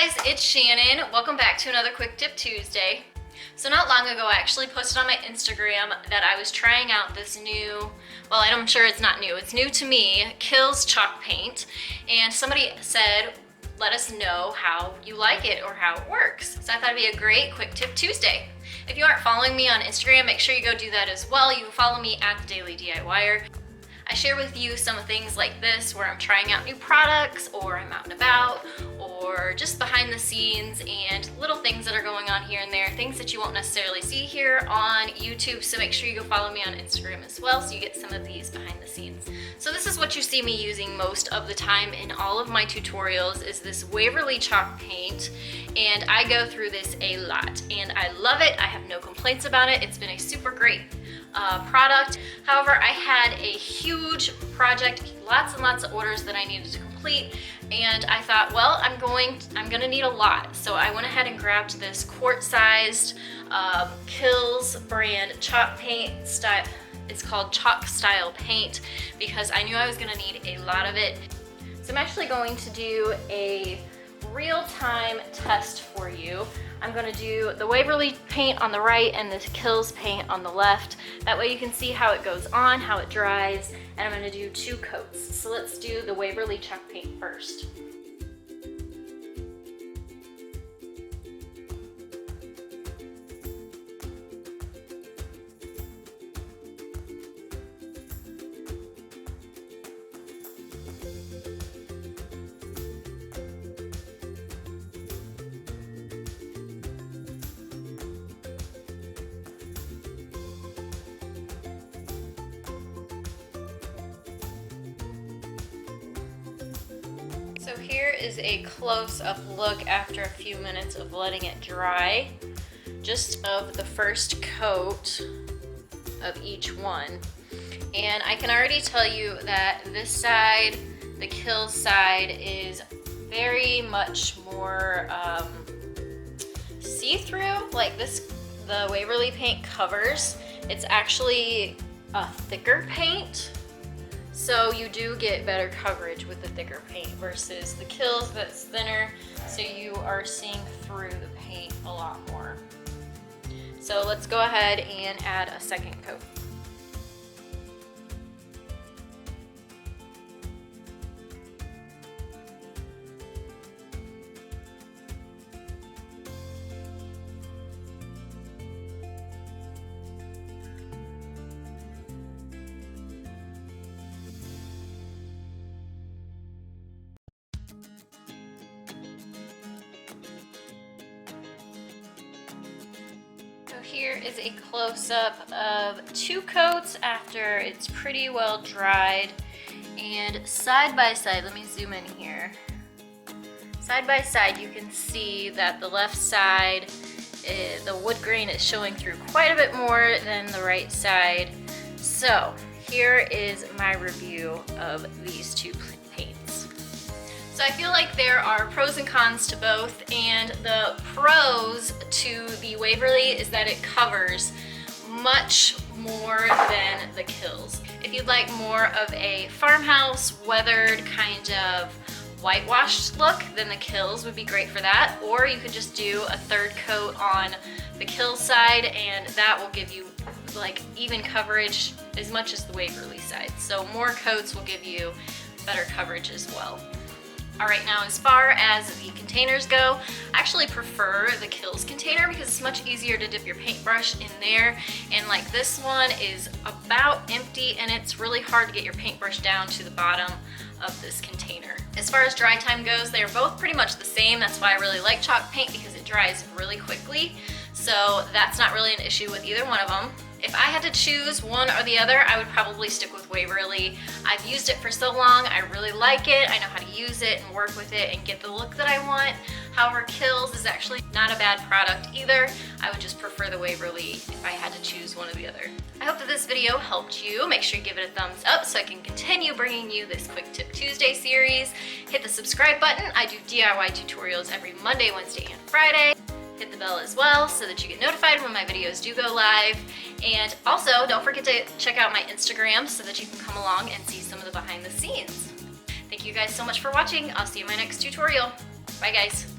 guys, it's Shannon. Welcome back to another Quick Tip Tuesday. So not long ago, I actually posted on my Instagram that I was trying out this new, well, I'm sure it's not new, it's new to me, Kilz chalk paint. And somebody said, let us know how you like it or how it works. So I thought it'd be a great Quick Tip Tuesday. If you aren't following me on Instagram, make sure you go do that as well. You can follow me at TheDailyDIYer. I share with you some things like this where I'm trying out new products, or I'm out and about, or just behind the scenes and little things that are going on here and there, things that you won't necessarily see here on YouTube. So make sure you go follow me on Instagram as well so you get some of these behind the scenes. So this is what you see me using most of the time in all of my tutorials, is this Waverly chalk paint. And I go through this a lot and I love it. I have no complaints about it. It's been a super great product. However, I had a huge project, lots and lots of orders that I needed to complete, and I thought, well, I'm gonna need a lot. So I went ahead and grabbed this quart-sized Kilz brand chalk paint style. It's called chalk style paint because I knew I was gonna need a lot of it. So I'm actually going to do a real-time test for you. I'm going to do the Waverly paint on the right and the Kilz paint on the left. That way you can see how it goes on, how it dries, and I'm going to do 2 coats. So let's do the Waverly chalk paint first. So here is a close-up look after a few minutes of letting it dry, just of the first coat of each one. And I can already tell you that this side, the Kilz side, is very much more see-through. Like this, the Waverly paint covers. It's actually a thicker paint. So you do get better coverage with the thicker paint versus the Kilz that's thinner, so you are seeing through the paint a lot more. So let's go ahead and add a second coat. Here is a close-up of 2 coats after it's pretty well dried, and side by side, let me zoom in here. Side by side you can see that the left side, the wood grain is showing through quite a bit more than the right side. So here is my review of these 2 paints. So I feel like there are pros and cons to both, and the pros to the Waverly is that it covers much more than the Kilz. If you'd like more of a farmhouse, weathered kind of whitewashed look, then the Kilz would be great for that. Or you could just do a 3rd coat on the Kilz side, and that will give you like even coverage as much as the Waverly side. So more coats will give you better coverage as well. Alright, now as far as the containers go, I actually prefer the Kilz container because it's much easier to dip your paintbrush in there, and like this one is about empty and it's really hard to get your paintbrush down to the bottom of this container. As far as dry time goes, they're both pretty much the same. That's why I really like chalk paint, because it dries really quickly. So that's not really an issue with either one of them. If I had to choose one or the other, I would probably stick with Waverly. I've used it for so long, I really like it. I know how to use it and work with it and get the look that I want. However, Kilz is actually not a bad product either. I would just prefer the Waverly if I had to choose one or the other. I hope that this video helped you. Make sure you give it a thumbs up so I can continue bringing you this Quick Tip Tuesday series. Hit the subscribe button. I do DIY tutorials every Monday, Wednesday, and Friday. Hit the bell as well so that you get notified when my videos do go live. And also, don't forget to check out my Instagram so that you can come along and see some of the behind the scenes. Thank you guys so much for watching. I'll see you in my next tutorial. Bye guys.